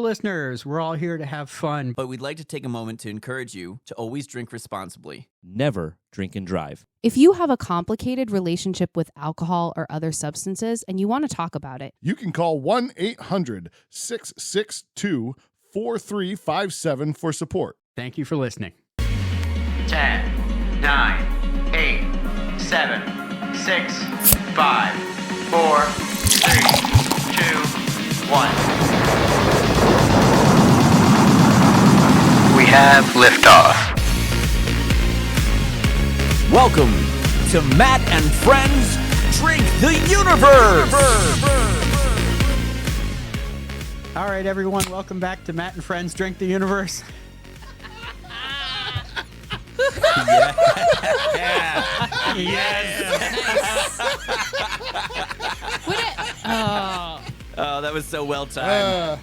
listeners. We're all here to have fun. But we'd like to take a moment to encourage you to always drink responsibly. Never drink and drive. If you have a complicated relationship with alcohol or other substances and you want to talk about it, you can call 1-800-662-4357 for support. Thank you for listening. 10, 9, 8, 7, 6, 5, 4, 3, 2, 1. We have liftoff. Welcome to Matt and Friends Drink the Universe! All right, everyone, welcome back to Matt and Friends Drink the Universe. Yeah. Yes. Oh, that was so well timed.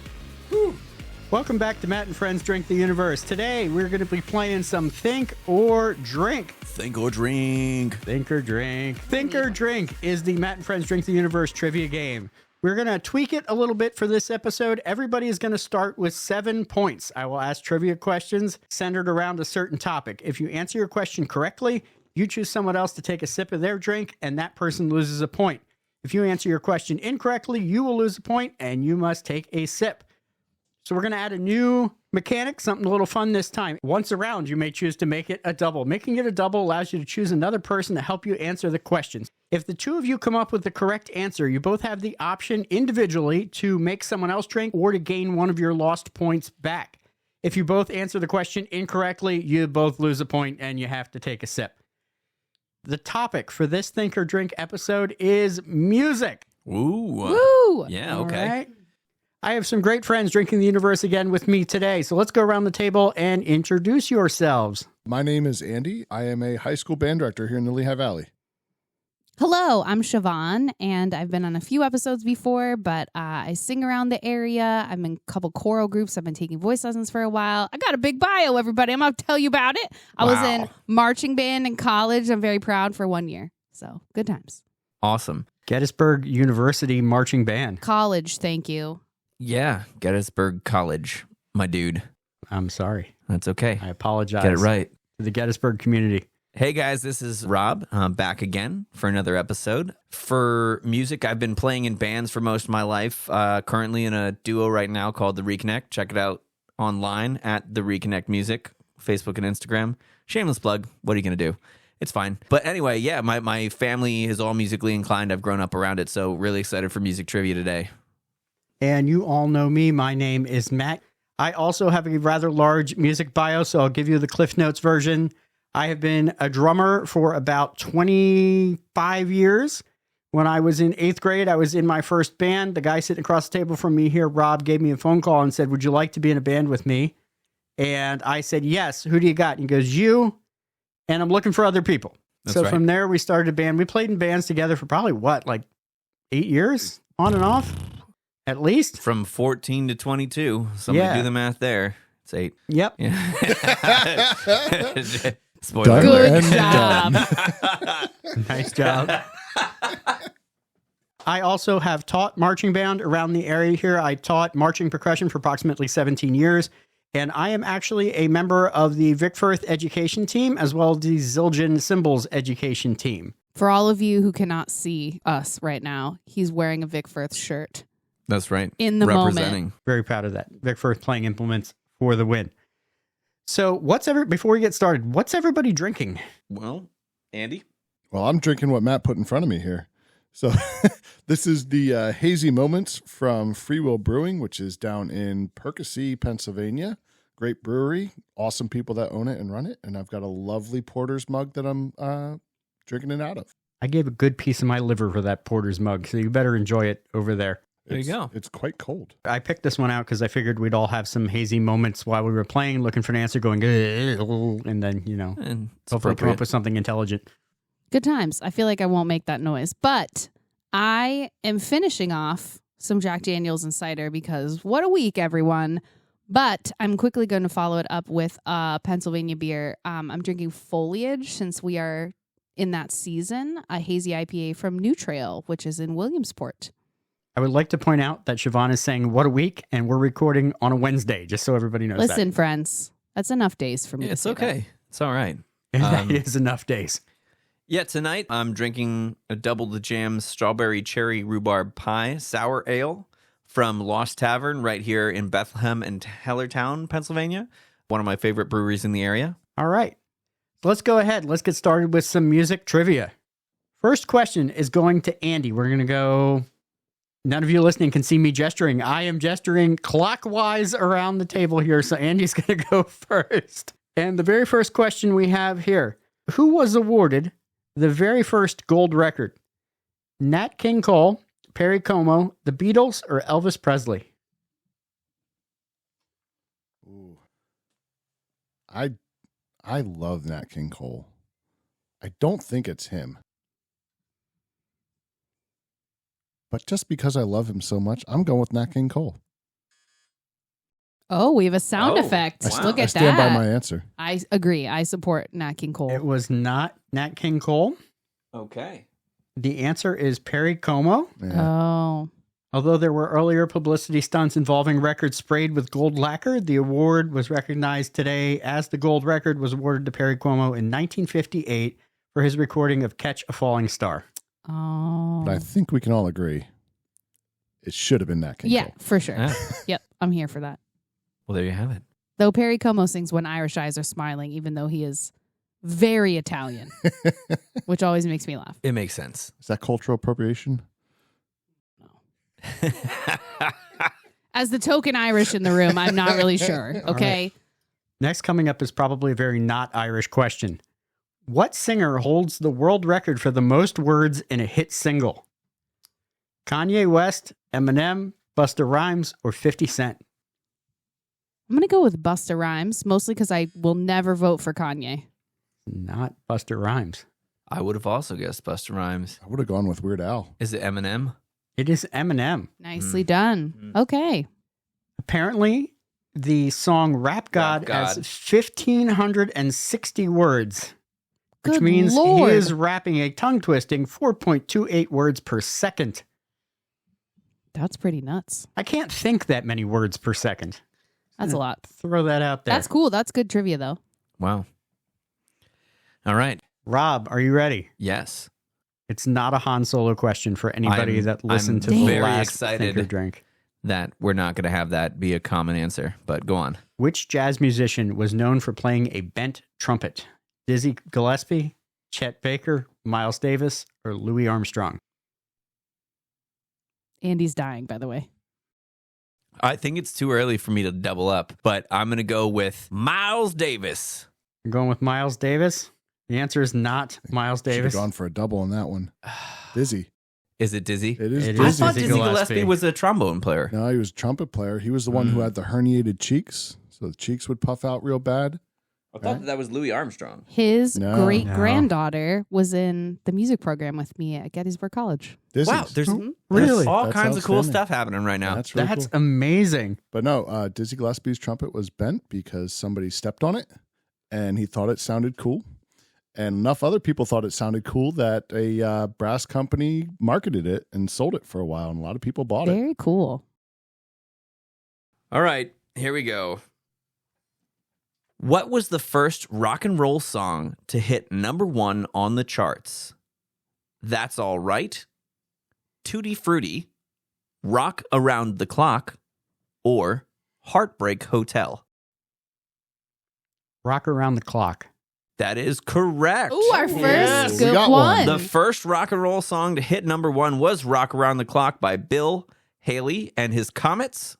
Welcome back to Matt and Friends Drink the Universe. Today, we're going to be playing some Think or Drink. Think or drink. Think or drink. Think or Drink is the Matt and Friends Drink the Universe trivia game. We're going to tweak it a little bit for this episode. Everybody is going to start with 7 points. I will ask trivia questions centered around a certain topic. If you answer your question correctly, you choose someone else to take a sip of their drink, and that person loses a point. If you answer your question incorrectly, you will lose a point, and you must take a sip. So we're going to add a new mechanic, something a little fun this time. Once around, you may choose to make it a double. Making it a double allows you to choose another person to help you answer the questions. If the two of you come up with the correct answer, you both have the option individually to make someone else drink or to gain one of your lost points back. If you both answer the question incorrectly, you both lose a point and you have to take a sip. The topic for this Think or Drink episode is music. Ooh. woo! Yeah, All okay. right. I have some great friends drinking the universe again with me today. So let's go around the table and introduce yourselves. My name is Andy. I am a high school band director here in the Lehigh Valley. Hello, I'm Siobhan, and I've been on a few episodes before, but I sing around the area. I'm in a couple choral groups. I've been taking voice lessons for a while. I got a big bio, everybody. I'm going to tell you about it. I was in marching band in college. I'm very proud for 1 year. So, good times. Awesome. Gettysburg University Marching Band. College, thank you. Yeah, Gettysburg College, my dude. I'm sorry. That's okay. I apologize. Get it right. To the Gettysburg community. Hey guys, this is Rob, back again for another episode. For music, I've been playing in bands for most of my life. Currently in a duo right now called The Reconnect. Check it out online at The Reconnect Music, Facebook and Instagram. Shameless plug. What are you going to do? It's fine. But anyway, yeah, my family is all musically inclined. I've grown up around it, so really excited for music trivia today. And you all know me. My name is Matt. I also have a rather large music bio, so I'll give you the Cliff Notes version. I have been a drummer for about 25 years. When I was in 8th grade, I was in my first band. The guy sitting across the table from me here, Rob, gave me a phone call and said, "Would you like to be in a band with me?" And I said, "Yes. Who do you got?" And he goes, "You, and I'm looking for other people." That's right. From there, we started a band. We played in bands together for probably, 8 years? On and off? At least? From 14 to 22. Somebody do the math there. It's 8. Yep. Yeah. Spoiler Done alert. Good and job. done. Nice job. I also have taught marching band around the area here. I taught marching percussion for approximately 17 years, and I am actually a member of the Vic Firth education team as well as the Zildjian Cymbals education team. For all of you who cannot see us right now, he's wearing a Vic Firth shirt. That's right. In the Representing. moment. Very proud of that. Vic Firth playing implements for the win. So before we get started, what's everybody drinking? Well, Andy? Well, I'm drinking what Matt put in front of me here. So this is the Hazy Moments from Free Will Brewing, which is down in Percy, Pennsylvania. Great brewery, awesome people that own it and run it. And I've got a lovely Porter's mug that I'm drinking it out of. I gave a good piece of my liver for that Porter's mug, so you better enjoy it over there. There you go. It's quite cold. I picked this one out because I figured we'd all have some hazy moments while we were playing, looking for an answer, going, and then, And it's hopefully come up appropriate. with something intelligent. Good times. I feel like I won't make that noise, but I am finishing off some Jack Daniels and cider because what a week, everyone. But I'm quickly going to follow it up with Pennsylvania beer. I'm drinking Foliage since we are in that season, a hazy IPA from New Trail, which is in Williamsport. I would like to point out that Siobhan is saying, what a week, and we're recording on a Wednesday, just so everybody knows Listen, friends, that's enough days for me. It's to say that. okay. It's all right. that. That is enough days. Yeah, tonight I'm drinking a Double the Jam strawberry cherry rhubarb pie sour ale from Lost Tavern right here in Bethlehem and Hellertown, Pennsylvania. One of my favorite breweries in the area. All right. So let's go ahead. Let's get started with some music trivia. First question is going to Andy. We're going to go... None of you listening can see me gesturing. I am gesturing clockwise around the table here, so Andy's going to go first. And the very first question we have here, who was awarded the very first gold record? Nat King Cole, Perry Como, the Beatles, or Elvis Presley? Ooh. I love Nat King Cole. I don't think it's him. But just because I love him so much, I'm going with Nat King Cole. Oh, we have a sound Oh, effect. wow. Look I at stand that. by my answer. I agree. I support Nat King Cole. It was not Nat King Cole. Okay. The answer is Perry Como. Yeah. Oh. Although there were earlier publicity stunts involving records sprayed with gold lacquer, the award was recognized today as the gold record was awarded to Perry Como in 1958 for his recording of Catch a Falling Star. Oh. But I think we can all agree it should have been Nat King Yeah, Cole. for sure. Yeah. Yep, I'm here for that. Well, there you have it. Though Perry Como sings When Irish Eyes Are Smiling, even though he is very Italian, which always makes me laugh. It makes sense. Is that cultural appropriation? As the token Irish in the room, I'm not really sure. Okay. Next coming up is probably a very not Irish question. What singer holds the world record for the most words in a hit single? Kanye West, Eminem, Busta Rhymes, or 50 Cent? I'm going to go with Busta Rhymes, mostly because I will never vote for Kanye. Not Busta Rhymes. I would have also guessed Busta Rhymes. I would have gone with Weird Al. Is it Eminem? It is Eminem. Nicely done. Okay. Apparently, the song Rap God, Rap has God. 1,560 words, which Good means Lord. he is rapping a tongue-twisting 4.28 words per second. That's pretty nuts. I can't think that many words per second. That's a lot. Throw that out there. That's cool. That's good trivia, though. Wow. All right. Rob, are you ready? Yes. It's not a Han Solo question for anybody I'm- that listened I'm to the very last excited. Think or Drink. That we're not going to have that be a common answer, but go on. Which jazz musician was known for playing a bent trumpet? Dizzy Gillespie, Chet Baker, Miles Davis, or Louis Armstrong? Andy's dying, by the way. I think it's too early for me to double up, but I'm going to go with Miles Davis. You're going with Miles Davis? The answer is not Miles Should have Davis. gone for a double on that one. Dizzy. Is it Dizzy? It is It Dizzy. I is thought Dizzy Dizzy Gillespie. Gillespie was a trombone player. No, he was a trumpet player. He was the one who had the herniated cheeks, so the cheeks would puff out real bad. I thought that was Louis Armstrong. His No. great-granddaughter was in the music program with me at Gettysburg College. Dizzy's. Wow, there's Really? all That's kinds of cool outstanding. stuff happening right now. That's really That's cool. amazing. But no, Dizzy Gillespie's trumpet was bent because somebody stepped on it, and he thought it sounded cool. And enough other people thought it sounded cool that a brass company marketed it and sold it for a while, and a lot of people bought it. Very cool. All right, here we go. What was the first rock and roll song to hit #1 on the charts? That's All Right, Tutti Frutti, Rock Around the Clock, or Heartbreak Hotel? Rock Around the Clock. That is correct. Ooh, our first Yes. We good got one. one. The first rock and roll song to hit #1 was Rock Around the Clock by Bill Haley and his Comets.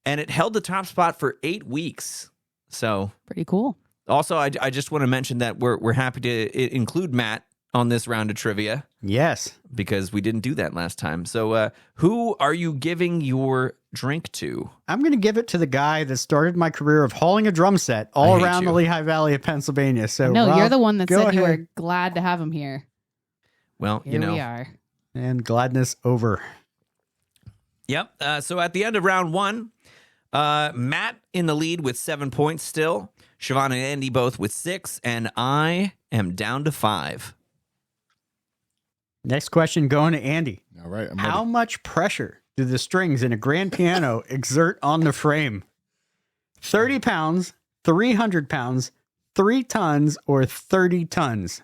And it held the top spot for 8 weeks. So Pretty cool. also, I just want to mention that we're happy to include Matt on this round of trivia Yes. because we didn't do that last time. So who are you giving your drink to? I'm going to give it to the guy that started my career of hauling a drum set I all hate around you. the Lehigh Valley of Pennsylvania. So No, Rob, you're the one that go said you ahead. were glad to have him here. Well, Here you know. we are. And gladness over. Yep. So at the end of round 1, Matt in the lead with 7 points still. Siobhan and Andy both with 6, and I am down to 5. Next question going to Andy. All right. I'm How ready. much pressure do the strings in a grand piano exert on the frame? 30 pounds, 300 pounds, 3 tons, or 30 tons?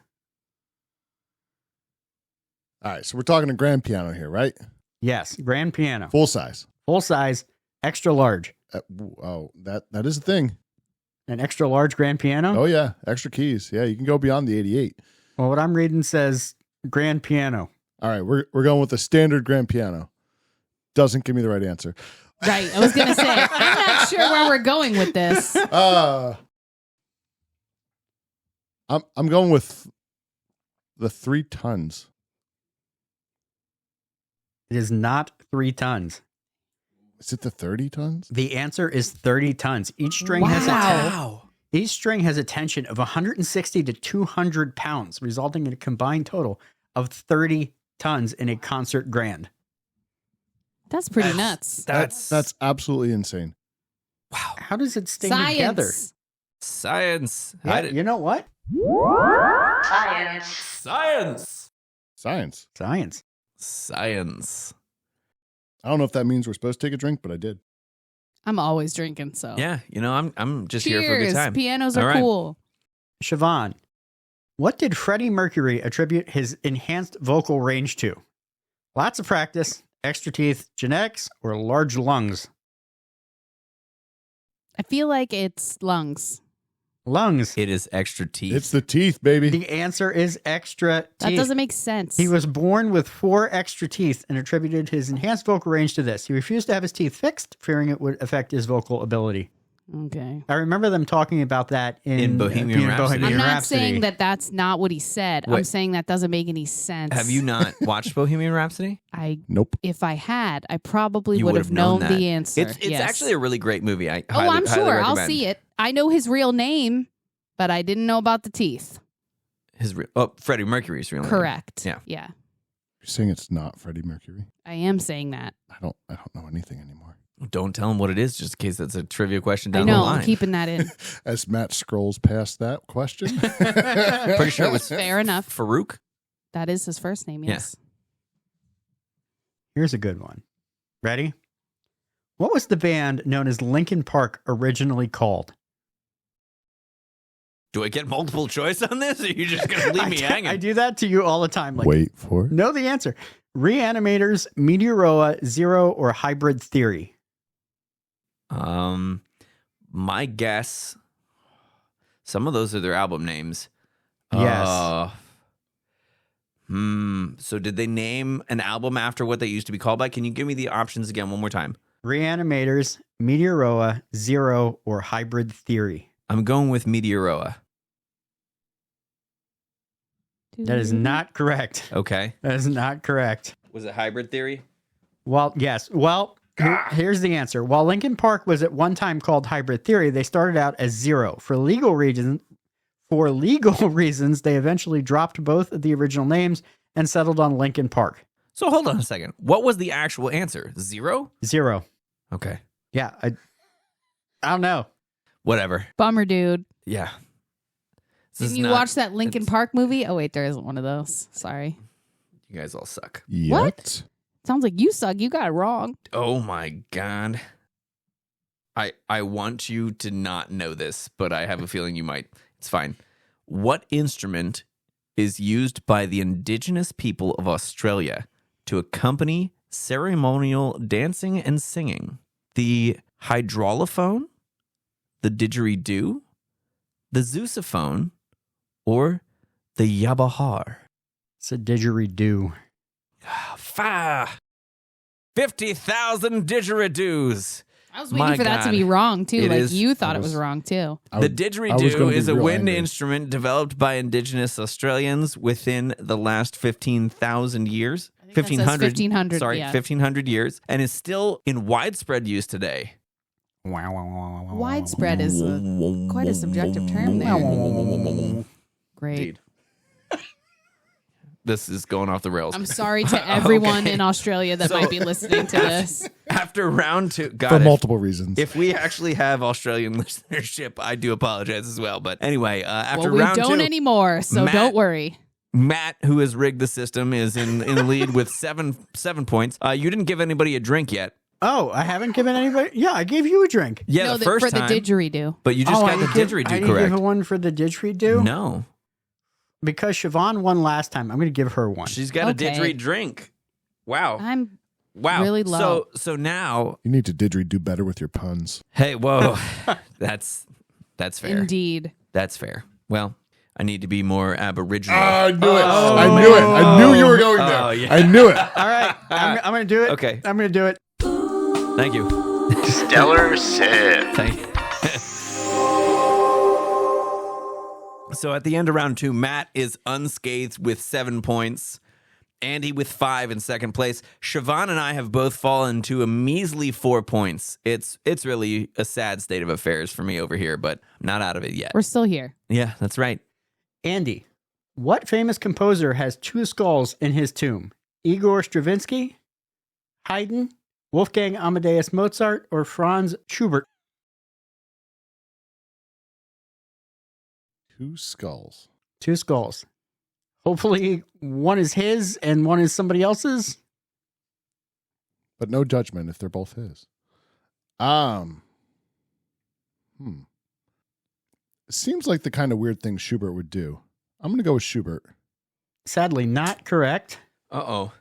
All right. So we're talking a grand piano here, right? Yes, grand piano. Full size. Full size, extra large. That is a thing. An extra large grand piano? Oh, yeah. Extra keys. Yeah, you can go beyond the 88. Well, what I'm reading says grand piano. All right. We're going with the standard grand piano. Doesn't give me the right answer. Right. I was going to say, I'm not sure where we're going with this. I'm going with the 3 tons. It is not 3 tons. Is it the 30 tons? The answer is 30 tons. Each string each string has a tension of 160 to 200 pounds, resulting in a combined total of 30 tons in a concert grand. That's pretty nuts. That's absolutely insane. Wow. How does it stay Science. together? Science. Yeah, you know what? Science. Science. Science. Science. I don't know if that means we're supposed to take a drink, but I did. I'm always drinking, so. Yeah, I'm just Cheers. here for a good time. Pianos All are right. cool. Siobhan, what did Freddie Mercury attribute his enhanced vocal range to? Lots of practice, extra teeth, genetics, or large lungs? I feel like it's lungs. Lungs. It is extra teeth. It's the teeth, baby. The answer is extra That teeth. doesn't make sense. He was born with 4 extra teeth and attributed his enhanced vocal range to this. He refused to have his teeth fixed, fearing it would affect his vocal ability. Okay. I remember them talking about that In Bohemian Rhapsody. I'm not Rhapsody. saying that that's not what he said. I'm Wait. saying that doesn't make any sense. Have you not watched Bohemian Rhapsody? Nope. If I had, I probably You would would have known that. the answer. It's Yes. actually a really great movie. I Oh, highly, I'm highly sure. I'll recommend. see it. I know his real name, but I didn't know about the teeth. Freddie Mercury's real name. Correct. Yeah. Yeah. You're saying it's not Freddie Mercury? I am saying that. I don't know anything anymore. Don't tell him what it is, just in case that's a trivia question I down know. the line. I'm keeping that in. As Matt scrolls past that question. Pretty sure it was Fair enough. Farouk. That is his first name. Yes. Here's a good one. Ready? What was the band known as Linkin Park originally called? Do I get multiple choice on this, or are you just going to leave me hanging? I do that to you all the time. Like, Wait for it. know the answer. Reanimators, Meteoroa, Zero, or Hybrid Theory? My guess, some of those are their album names. Yes. So did they name an album after what they used to be called by? Can you give me the options again one more time? Reanimators, Meteoroa, Zero, or Hybrid Theory? I'm going with Meteoroa. That is not correct. Okay. That is not correct. Was it Hybrid Theory? Well, yes. Well, here's the answer. While Linkin Park was at one time called Hybrid Theory, they started out as Zero. For legal reasons, they eventually dropped both of the original names and settled on Linkin Park. So hold on a second. What was the actual answer? Zero? Zero. Okay. Yeah. I don't know. Whatever. Bummer, dude. Yeah. Didn't you watch that Linkin Park movie? Oh, wait, there isn't one of those. Sorry. You guys all suck. What? Sounds like you suck. You got it wrong. Oh my God. I want you to not know this, but I have a feeling you might. It's fine. What instrument is used by the indigenous people of Australia to accompany ceremonial dancing and singing? The hydraulophone, the didgeridoo, the zeusophone, or the yabahar? It's a didgeridoo. 50,000 didgeridoos. I was waiting My for that to God. be wrong, too. It Like, is- you thought it was wrong, too. The I was didgeridoo gonna be is a real wind angry. instrument developed by indigenous Australians within the last 15,000 years. I think that says 1500, Sorry, yeah. 1,500 years, and is still in widespread use today. Widespread is quite a subjective term there. Great. Indeed. This is going off the rails. I'm sorry to everyone Okay. in Australia that So- might be listening to this. After round two, For God, multiple reasons. if we actually have Australian listenership, I do apologize as well. But anyway, after Well, we round don't two, anymore, so Matt- don't worry. Matt, who has rigged the system, is in the lead with 7 points. You didn't give anybody a drink yet. Oh, I haven't given anybody. Yeah, I gave you a drink. Yeah, no, the first for time. the didgeridoo. But you just got the I didgeridoo didn't correct. give her one for the didgeridoo. No, Because Siobhan won last time. I'm going to give her one. she's got Okay. a didgeridoo drink. Wow. I'm Wow. really low. So now, You need to didgeridoo better with your puns. hey, whoa. that's fair. indeed. That's fair. Well, I need to be more aboriginal. I knew it. Oh, I knew it. I knew you were going there. Oh, yeah. I knew it. All right. I'm going to do it. Okay. I'm going to do it. Thank you. Stellar Sip. So at the end of round 2, Matt is unscathed with 7 points. Andy with 5 in second place. Siobhan and I have both fallen to a measly 4 points. It's really a sad state of affairs for me over here, but I'm not out of it yet. We're still here. Yeah, that's right. Andy, what famous composer has 2 skulls in his tomb? Igor Stravinsky, Haydn, Wolfgang Amadeus Mozart, or Franz Schubert? 2 skulls. 2 skulls. Hopefully one is his and one is somebody else's. But no judgment if they're both his. Seems like the kind of weird thing Schubert would do. I'm going to go with Schubert. Sadly, not correct. Uh-oh.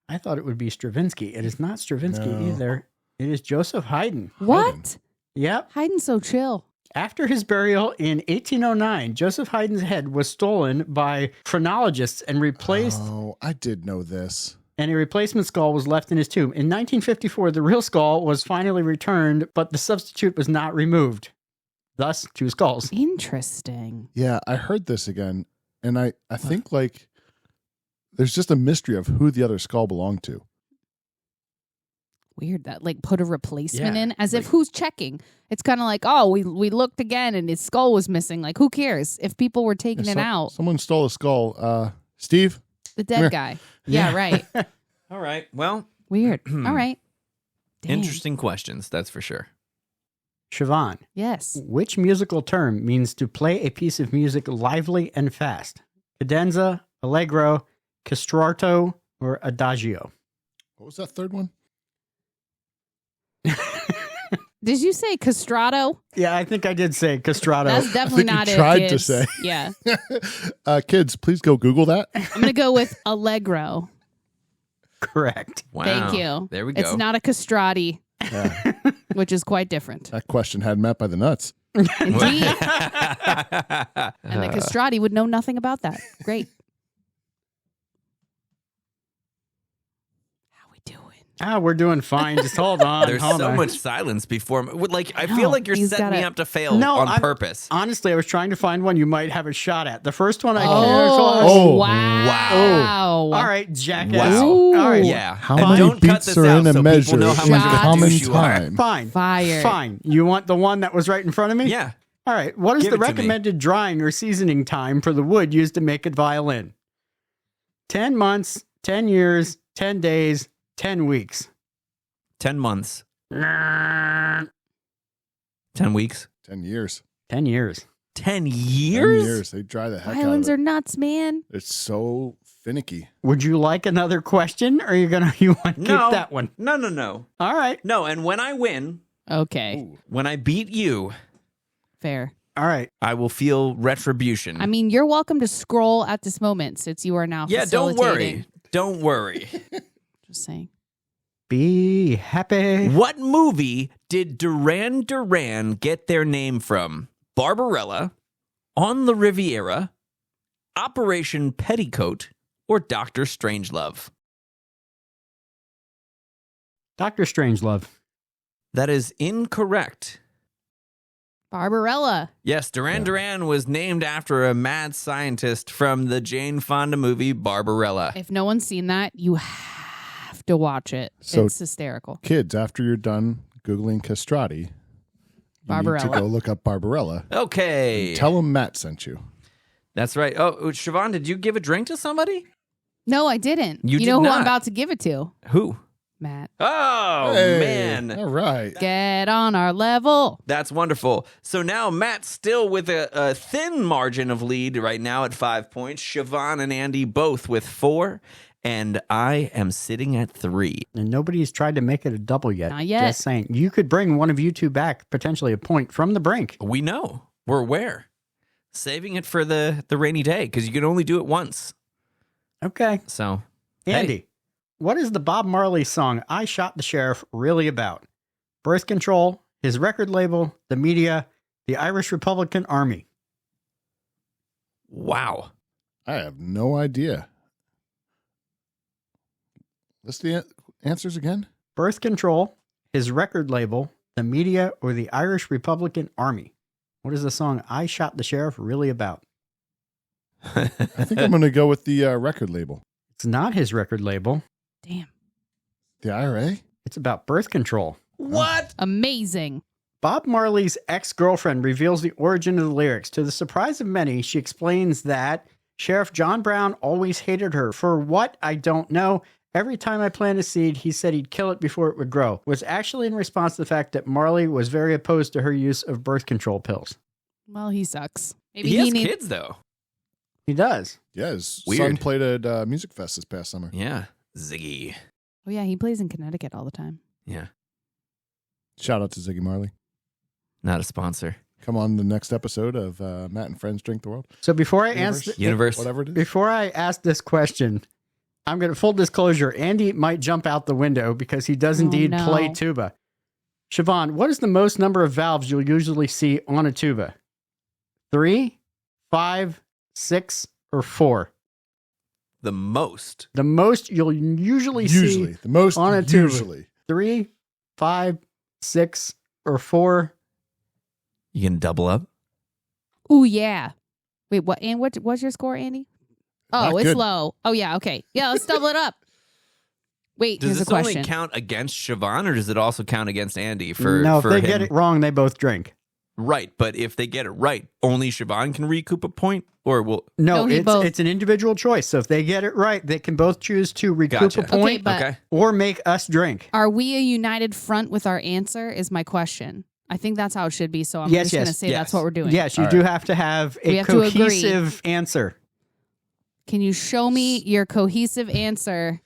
I thought it would be Stravinsky. It is not Stravinsky No. either. It is Joseph Haydn. What? Yep. Haydn's so chill. After his burial in 1809, Joseph Haydn's head was stolen by phrenologists and replaced, Oh, I did know this. and a replacement skull was left in his tomb. In 1954, the real skull was finally returned, but the substitute was not removed. Thus, 2 skulls. Interesting. Yeah, I heard this again, and I think like there's just a mystery of who the other skull belonged to. Weird that like put a replacement Yeah, in as if who's checking. It's kind of like, oh, we looked again and his skull was missing. Like, who cares if people were taking it out? Someone stole a skull. Steve? The Come here. dead guy. Yeah, right. All right. Well, Weird. All right. Dang. interesting questions, that's for sure. Siobhan, Yes. which musical term means to play a piece of music lively and fast? Cadenza, allegro, castrato, or adagio? What was that third one? Did you say castrato? Yeah, I think I did say castrato. That's definitely think you not it. tried to kids. say. Yeah. Kids, please go Google that. I'm gonna go with allegro. Correct. Wow. Thank you. There we go. It's not a castrati, Yeah, which is quite different. that question had Matt by the nuts. Indeed. And the castrati would know nothing about that. Great. How we doing? We're doing fine. Just hold on. There's hold so on. much silence before me. Like, I know. feel like you're He's setting me gotta- up to fail No, on I'm- purpose. Honestly, I was trying to find one you might have a shot at. The first one I Oh. Wow. All right, jackass. Wow. Ooh. All right. Yeah. How And many don't cut beats this are out in a so measure people know how in much of a common douche you are. time? Fine. Fire. Fine. You want the one that was right in front of me? Yeah. All right. What is Give the it to me. recommended drying or seasoning time for the wood used to make a violin? 10 months, 10 years, 10 days, 10 weeks. 10 months. 10 10 weeks. 10 years. years. 10 10 years? years. They dry the heck Violins out are of it. nuts, man. It's so finicky. Would you like another question or you want to keep No. that one? No. All right. No, and when I win, Okay. when I beat you, Fair. All right. I will feel retribution. I mean, you're welcome to scroll at this moment since you are now yeah, don't facilitating. worry. Don't worry. Just saying. Be happy. What movie did Duran Duran get their name from? Barbarella, On the Riviera, Operation Petticoat, or Dr. Strangelove? Dr. Strangelove. That is incorrect. Barbarella. Yes, Duran Duran was named after a mad scientist from the Jane Fonda movie Barbarella. If no one's seen that, you have to watch it. So- It's hysterical. Kids, after you're done Googling castrati, you need to Barbarella. go look up Barbarella. Okay. Tell them Matt sent you. That's right. Oh, Siobhan, did you give a drink to somebody? No, I didn't. You did know who not. I'm about to give it to? Who? Matt. Oh, Hey, man. All right. Get on our level. That's wonderful. So now Matt's still with a thin margin of lead right now at 5 points. Siobhan and Andy both with 4. And I am sitting at 3. And nobody's tried to make it a double yet. Not yet. Just saying. You could bring one of you two back, potentially a point from the brink. We know. We're aware. Saving it for the rainy day because you can only do it once. Okay. So, Andy, hey, what is the Bob Marley song I Shot the Sheriff really about? Birth control, his record label, the media, the Irish Republican Army. wow. I have no idea. List the answers again. Birth control, his record label, the media, or the Irish Republican Army. What is the song I Shot the Sheriff really about? I think I'm going to go with the record label. It's not his record label. Damn. The IRA? It's about birth control. What? Amazing. Bob Marley's ex-girlfriend reveals the origin of the lyrics. To the surprise of many, she explains that Sheriff John Brown always hated her. For what? I don't know. Every time I planted a seed, he said he'd kill it before it would grow. Was actually in response to the fact that Marley was very opposed to her use of birth control pills. Well, he sucks. Maybe He has needs. kids, though. He does. Yeah, his Weird. son played at Music Fest this past summer. Yeah. Ziggy. Oh yeah, he plays in Connecticut all the time. Yeah. Shout out to Ziggy Marley. Not a sponsor. Come on the next episode of Matt and Friends Drink the World. So before I answer, Universe. Whatever it is. before I ask this question, I'm going to full disclosure. Andy might jump out the window because he does indeed no. play tuba. Siobhan, what is the most number of valves you'll usually see on a tuba? 3, 5, 6, or 4? The most. The most you'll usually Usually. see The most on a tuba. usually. 3, 5, 6, or 4. You can double up? Ooh yeah. Wait, what? And what's your score, Andy? Oh, Not it's good. low. Oh yeah. Okay. Yeah, let's double it up. Wait, Does here's a this only question. count against Siobhan or does it also count against Andy for No, if for they him? get it wrong, they both drink. Right, but if they get it right, only Siobhan can recoup a point or will No, No, he both. it's an individual choice. So if they get it right, they can both choose to recoup Gotcha. a point Okay, but Okay. or make us drink. are we a united front with our answer? Is my question. I think that's how it should be. So I'm Yes, just going to yes, say yes. that's what we're doing. Yes, you All do right. have to have We a have to agree. cohesive answer. Can you show me your cohesive answer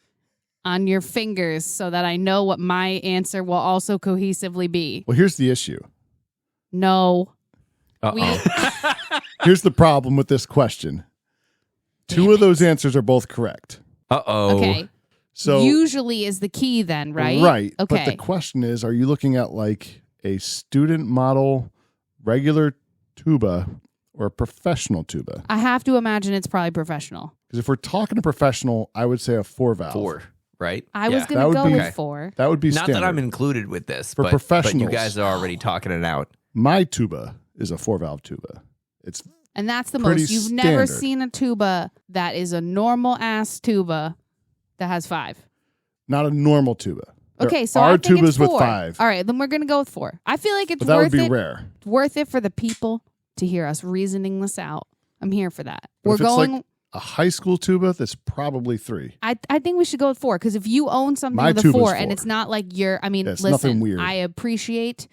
on your fingers so that I know what my answer will also cohesively be? Well, here's the issue. No. Uh-oh. Here's the problem with this question. Two Damn of those answers are both correct. Uh-oh. Okay. So Usually is the key then, right? Right. Okay. But the question is, are you looking at like a student model regular tuba or a professional tuba? I have to imagine it's probably professional. Because if we're talking a professional, I would say a 4-valve. 4, right? I was Yeah. going That to would go be- with Okay. 4. That would be Not standard. that I'm included with this, For but you professionals. guys are already talking it out. My tuba is a 4-valve tuba. It's And that's the Pretty most. You've never standard. seen a tuba that is a normal ass tuba that has 5. not a normal tuba. There Okay, so are I think tubas it's 4. with 5, All right, then we're going to go with 4. I feel like it's but that would worth be it. rare. Worth it for the people to hear us reasoning this out. I'm here for that. But We're if it's going. like a high school tuba, that's probably 3. I think we should go with 4 because if you own something My with a tuba's 4 and 4. it's not like you're, I mean, Yeah, it's listen, nothing weird. I appreciate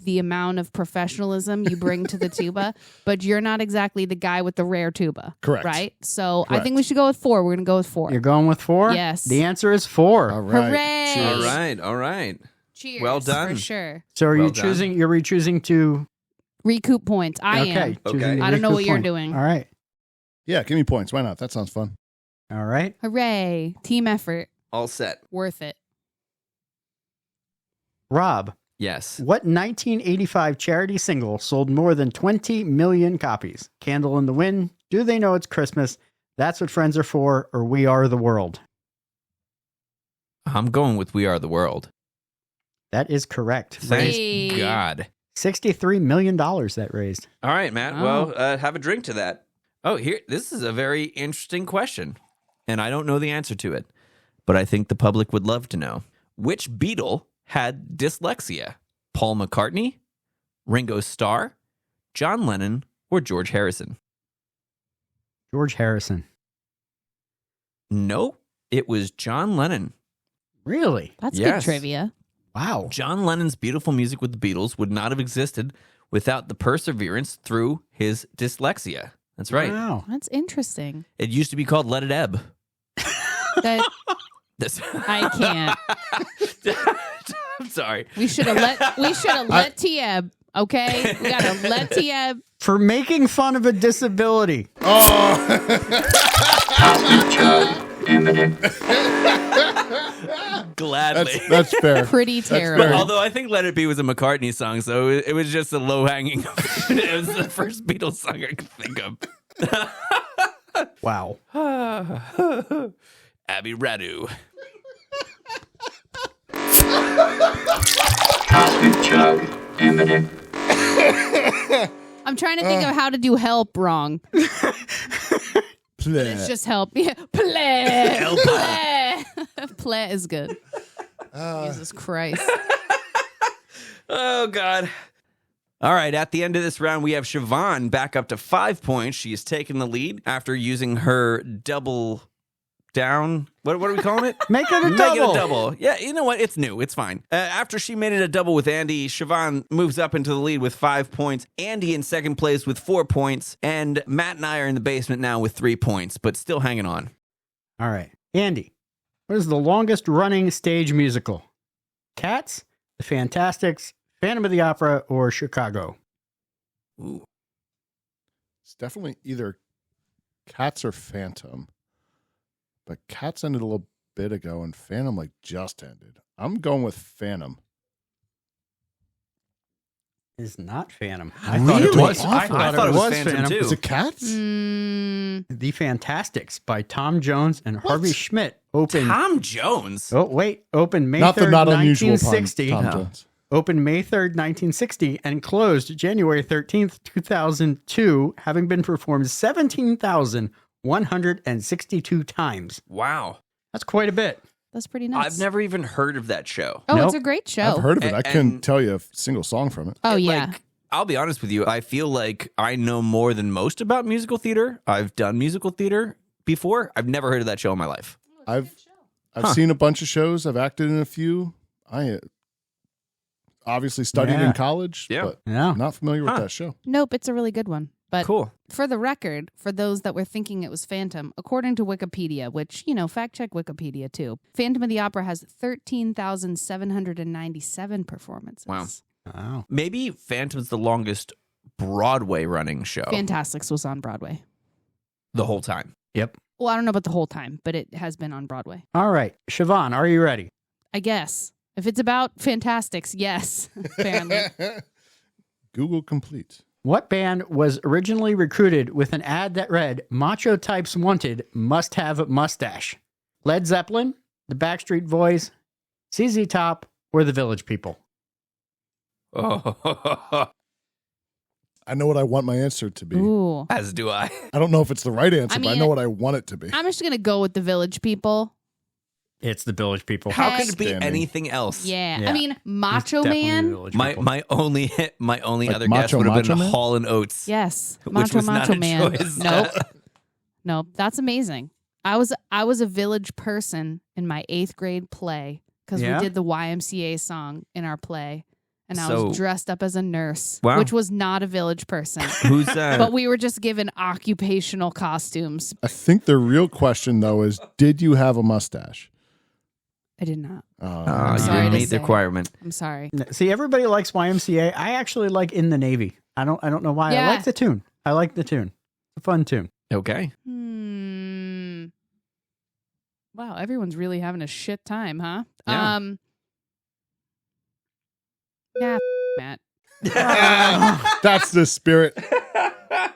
the amount of professionalism you bring to the tuba, but you're not exactly the guy with the rare tuba. Correct. Right? So I Correct. think we should go with 4. We're going to go with 4. You're going with 4? Yes. The answer is 4. All right. Hooray! Cheers. All right, all right. Cheers. Well done. For sure. So are Well you done. choosing? You're re-choosing to? Recoup points. I okay. am. choosing Okay. the I don't know recoup what you're point. doing. All right. Yeah, give me points. Why not? That sounds fun. All right. Hooray. Team effort. All set. Worth it. Rob, Yes. what 1985 charity single sold more than 20 million copies? Candle in the Wind, Do They Know It's Christmas, That's What Friends Are For, or We Are the World? I'm going with We Are the World. That is correct. Thank Hey. God. $63 million that raised. All right, Matt. Wow. Well, have a drink to that. Oh, here. This is a very interesting question, and I don't know the answer to it, but I think the public would love to know. Which Beatle had dyslexia? Paul McCartney, Ringo Starr, John Lennon, or George Harrison? George Harrison. No, it was John Lennon. Really? That's Yes. good trivia. Wow. John Lennon's beautiful music with the Beatles would not have existed without the perseverance through his dyslexia. That's right. Wow. That's interesting. It used to be called Let It Ebb. That This- I can't. I'm sorry. We should have let Tieb. Okay, we gotta let Tieb. For making fun of a disability. Gladly. That's fair. Pretty terrible. fair. Although I think Let It Be was a McCartney song, so it was just a low hanging. It was the first Beatles song I could think of. Wow. Abbey Radu. I'm trying to think of how to do help wrong. It's just help. Yeah, play. Play. Play is good. Jesus Christ. Oh, God. All right. At the end of this round, we have Siobhan back up to 5 points. She has taken the lead after using her double down. What are we calling it? Make it a Make double. it a double. Yeah, you know what? It's new. It's fine. After she made it a double with Andy, Siobhan moves up into the lead with 5 points. Andy in second place with 4 points. And Matt and I are in the basement now with 3 points, but still hanging on. All right. Andy, what is the longest running stage musical? Cats, The Fantastics, Phantom of the Opera, or Chicago? Ooh. It's definitely either Cats or Phantom. But Cats ended a little bit ago and Phantom like just ended. I'm going with Phantom. Is not Phantom. I thought it Really? was. I Awful. thought it was Phantom, Phantom. too. Is it Cats? The Fantastics by Tom Jones and Harvey Schmidt opened. Tom Jones. Oh wait, opened May Not the 3rd, not unusual pun, 1960. Tom No. Jones. Opened May 3rd, 1960, and closed January 13th, 2002, having been performed 17,162 times. Wow. That's quite a bit. That's pretty nice. I've never even heard of that show. Oh, Nope. it's a great show. I've heard of it. I And- couldn't tell you a single song from it. Oh It, yeah. like, I'll be honest with you. I feel like I know more than most about musical theater. I've done musical theater before. I've never heard of that show in my life. I've seen a bunch of shows. I've acted in a few. I obviously studied Yeah. in college, Yeah. but Yeah. not familiar with Huh. that show. Nope, it's a really good one. But Cool. for the record, for those that were thinking it was Phantom, according to Wikipedia, which, fact check Wikipedia too, Phantom of the Opera has 13,797 performances. Wow. Wow. Maybe Phantom's the longest Broadway running show Fantastics was on Broadway. the whole time. Yep. Well, I don't know about the whole time, but it has been on Broadway. All right. Siobhan, are you ready? I guess. If it's about Fantastics, yes, apparently. Google complete. What band was originally recruited with an ad that read, Macho Types Wanted, Must Have a Mustache? Led Zeppelin, the Backstreet Boys, ZZ Top, or the Village People? Oh, I know what I want my answer to be. Ooh. as do I. I don't know if it's the right answer, I but I mean, know what I want it to be. I'm just going to go with the Village People. It's the Village People. How could it be Outstanding. anything else? Yeah. Yeah. I mean, Macho It's definitely the Man. Village My People. my only Like other guess Macho would have Macho been Man? Hall and Oates. Yes. Which Macho was not Macho a Man. choice. Nope. Nope. That's amazing. I was a Village person in my 8th grade play because Yeah? we did the YMCA song in our play. And I So- was dressed up as a nurse, Wow. which was not a Village person. Who's But we were just given occupational costumes. I think the real question, though, is did you have a mustache? I did not. you sorry didn't to meet the say. requirement. I'm sorry. See, everybody likes YMCA. I actually like In the Navy. I don't know why. Yeah. I like the tune. It's a fun tune. Okay. Wow, everyone's really having a shit time, huh? Yeah. Yeah, Matt. That's the spirit. All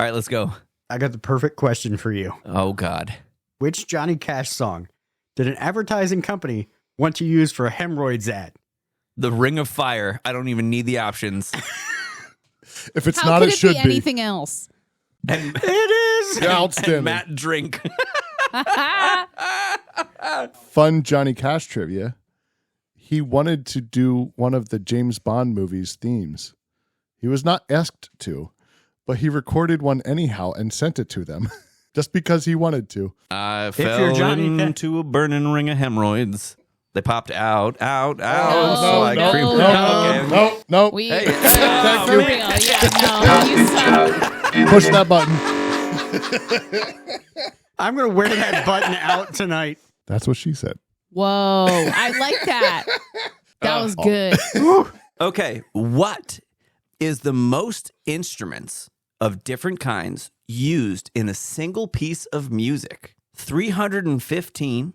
right, let's go. I got the perfect question for you. Oh God. Which Johnny Cash song did an advertising company want to use for a hemorrhoids ad? The Ring of Fire. I don't even need the options. If it's How not, could it should be be. anything else? And, It is. Yeah, outstanding. and Matt drink. Fun Johnny Cash trivia. He wanted to do one of the James Bond movies' themes. He was not asked to, but he recorded one anyhow and sent it to them. just because he wanted to. I you're fell Johnny Depp. into a burning ring of hemorrhoids. They popped out. no, like no, cream. no. Okay. No. We Hey. for you. real. Yeah, no. You suck. Push that button. I'm going to wear that button out tonight. That's what she said. Whoa, I like that. That was good. Okay, what is the most instruments of different kinds used in a single piece of music? 315,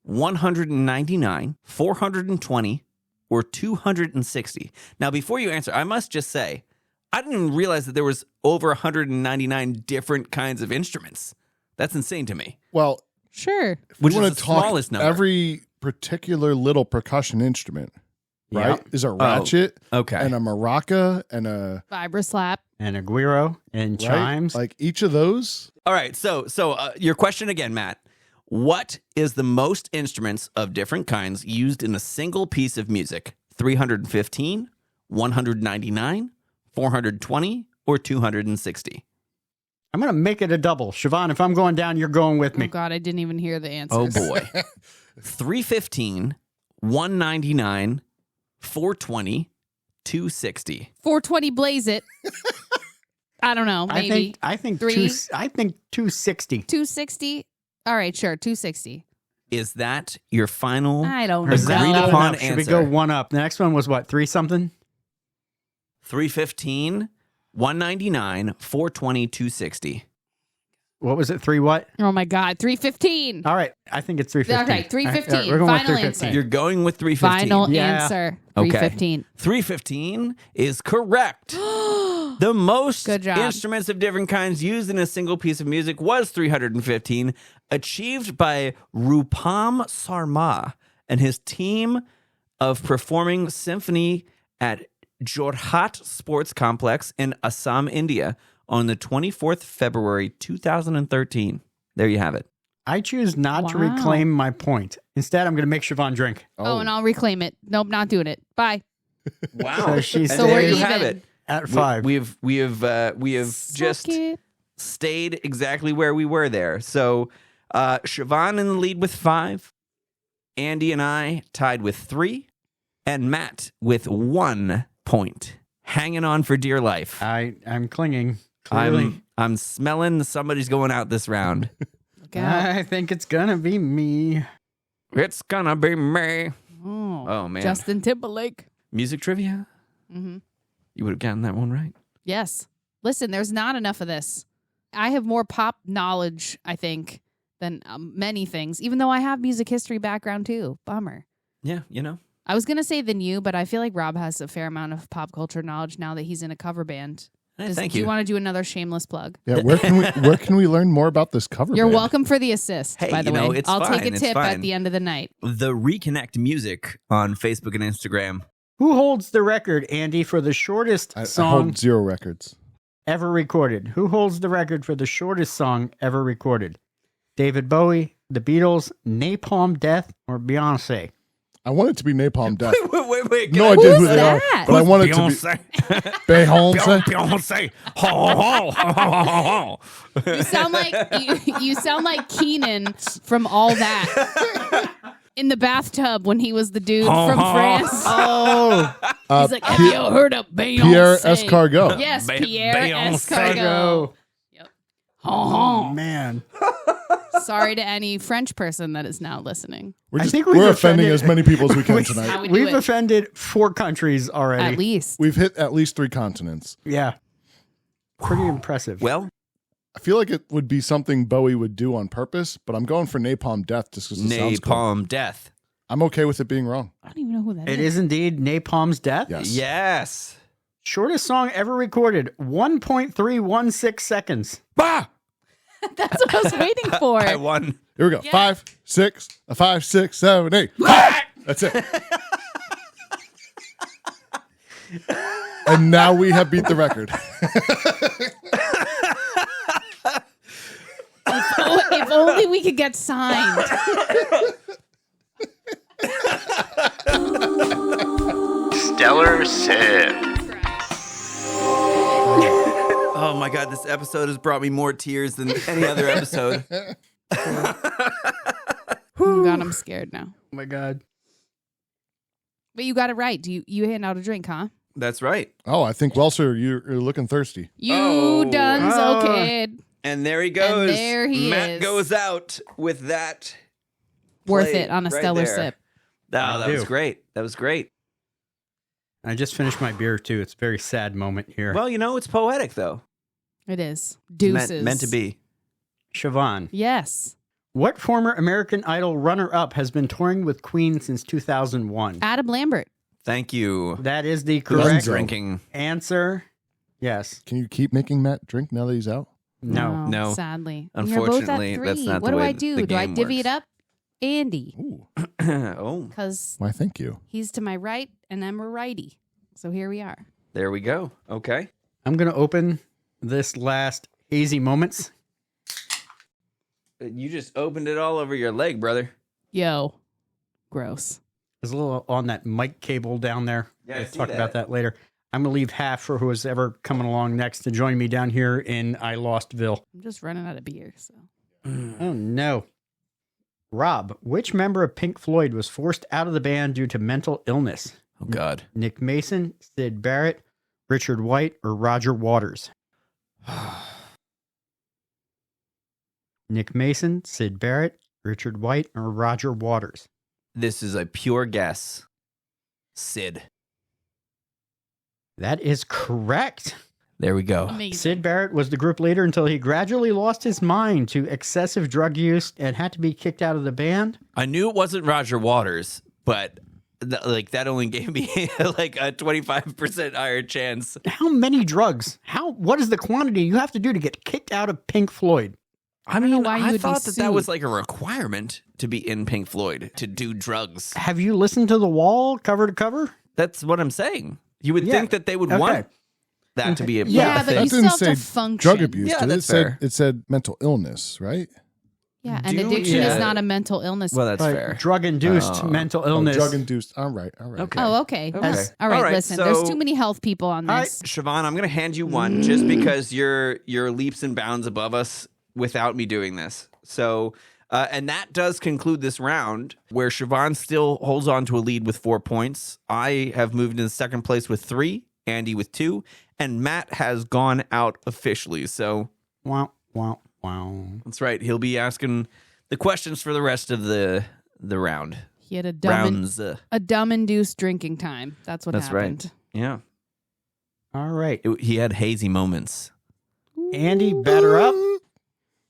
199, 420, or 260? Now, before you answer, I must just say, I didn't even realize that there was over 199 different kinds of instruments. That's insane to me. Well, Sure. if we Which want is to the talk smallest number. every particular little percussion instrument, right? Yep. Is a ratchet Okay. and a maraca and a Vibra slap. And a guiro and right? chimes. Like each of those. All right, so your question again, Matt. What is the most instruments of different kinds used in a single piece of music? 315, 199, 420, or 260? I'm going to make it a double. Siobhan, if I'm going down, you're going with Oh me. God, I didn't even hear the answers. Oh boy. 315, 199, 420, 260. 420 blaze it. I don't know. Maybe I think Three. I think 260. 260. All right, sure. 260. Is that your final? I don't Is that know. agreed Good upon enough. Should we answer? go one up? The next one was what? 3 something? 315, 199, 420, 260. What was it? 3 what? Oh my God. 315. All right. I think it's 315. Okay, 315. All right, we're going Final with 315. answer. You're going with 315. Final Yeah. answer. Okay. 315. 315 is correct. The most Good job. instruments of different kinds used in a single piece of music was 315, achieved by Rupam Sarma and his team of performing symphony at Jorhat Sports Complex in Assam, India on the 24th February 2013. There you have it. I choose not to Wow. reclaim my point. Instead, I'm going to make Siobhan drink. Oh, and I'll reclaim it. Nope, not doing it. Bye. Wow. So she So we're there you even. have it. At 5. We have just Suck it. stayed exactly where we were there. So Siobhan in the lead with 5, Andy and I tied with 3, and Matt with 1 point. Hanging on for dear life. I'm clinging. Clearly. I'm smelling somebody's going out this round. Look out. I think it's going to be me. It's gonna be me. Oh, Oh man. Justin Timberlake. Music trivia? Mm-hmm. You would have gotten that one right. Yes. Listen, there's not enough of this. I have more pop knowledge, I think, than many things, even though I have music history background too. Bummer. Yeah, you know. I was going to say than you, but I feel like Rob has a fair amount of pop culture knowledge now that he's in a cover band. Thank Do you. you want to do another shameless plug? Yeah, where can we learn more about this cover? You're band? welcome for the assist, Hey, by the you know, way. it's I'll take fine, a it's tip fine. at the end of the night. The Reconnect Music on Facebook and Instagram. Who holds the record, Andy, for the shortest I song hold 0 records. ever recorded? Who holds the record for the shortest song ever recorded? David Bowie, The Beatles, Napalm Death, or Beyonce? I want it to be Napalm Death. Wait. No idea who Who's they that? are, but I want it to be Beyonce. Beyonce. Ho, ho, ho. You sound like Keenan from All That. In the bathtub when he was the dude from France. Oh, He's like, have you heard of Beyonce? Pierre Escargot. Yes, Be- Pierre Beyonce. Escargot. Yep. oh man. Sorry to any French person that is now listening. I think we've We're offending offended- as many people as we can How tonight. we do We've it. offended 4 countries already. At least. We've hit at least 3 continents. Yeah. Pretty impressive. Well, I feel like it would be something Bowie would do on purpose, but I'm going for Napalm Death just because it sounds cool. Napalm Death. I'm okay with it being wrong. I don't even know who that It is. is indeed Napalm's Death. Yes. Yes. Shortest song ever recorded, 1.316 seconds. Bah! That's what I was waiting for. I won. Here we go. Yeah. 5, 6, 5, 6, 7, 8. That's it. And now we have beat the record. If only we could get signed. Stellar Sip. Oh my God, this episode has brought me more tears than any other episode. Oh God, I'm scared now. Oh my God. But you got it right. You hand out a drink, huh? That's right. Oh, I think, Welser, you're looking thirsty. You Oh. donezo kid. And there he goes. And there he Matt is. goes out with that. Worth plate it on a right stellar there. sip. Oh, that was do. great. That was great. I just finished my beer too. It's a very sad moment here. Well, it's poetic though. It is. Deuces. Meant to be. Siobhan, Yes. what former American Idol runner-up has been touring with Queen since 2001? Adam Lambert. Thank you. That is the Dunzo. correct Drinking. answer. Yes. Can you keep making Matt drink now that he's out? No. No. Sadly. Unfortunately, You're both at that's 3. not what the do way I the do? Do I game divvy works. it up? Andy. Ooh. Oh, Because Why, thank you. he's to my right and I'm a righty. So here we are. there we go. Okay. I'm going to open this last hazy moments. You just opened it all over your leg, brother. Yo. Gross. There's a little on that mic cable down there. Yeah, I We'll see talk that. about that later. I'm going to leave half for who's ever coming along next to join me down here in I Lostville. I'm just running out of beer. So Oh, no. Rob, which member of Pink Floyd was forced out of the band due to mental illness? Oh, God. Nick Mason, Sid Barrett, Richard White, or Roger Waters? Nick Mason, Sid Barrett, Richard White, or Roger Waters? This is a pure guess. Sid. That is correct. There we go. amazing. Sid Barrett was the group leader until he gradually lost his mind to excessive drug use and had to be kicked out of the band. I knew it wasn't Roger Waters, but that only gave me like a 25% higher chance. How many drugs? What is the quantity you have to do to get kicked out of Pink Floyd? I don't know mean, why you I would be thought that sued. was like a requirement to be in Pink Floyd, to do drugs. Have you listened to The Wall cover to cover? That's what I'm saying. You would Yeah. think that they would Okay. want that to be a Yeah, a but thing. you That didn't still have say to function. drug abuse. Yeah, did that's it? Said, fair. it said mental illness, right? Yeah, and Do- addiction yeah. is not a mental illness. Well, that's fair. Drug-induced Oh. mental illness. Drug induced. All right. All right. Okay. Oh, okay. Okay. Well, all right, listen. There's so- too many health people on All right. this. Siobhan, I'm going to hand you one just because you're leaps and bounds above us without me doing this. So, and that does conclude this round where Siobhan still holds on to a lead with 4 points. I have moved into second place with 3, Andy with 2, and Matt has gone out officially. So Wow, wow, wow. that's right. He'll be asking the questions for the rest of the round. He had a dumb, Rounds. a dumb induced drinking time. That's what That's happened. right. Yeah. All right. He had hazy moments. Andy, batter up.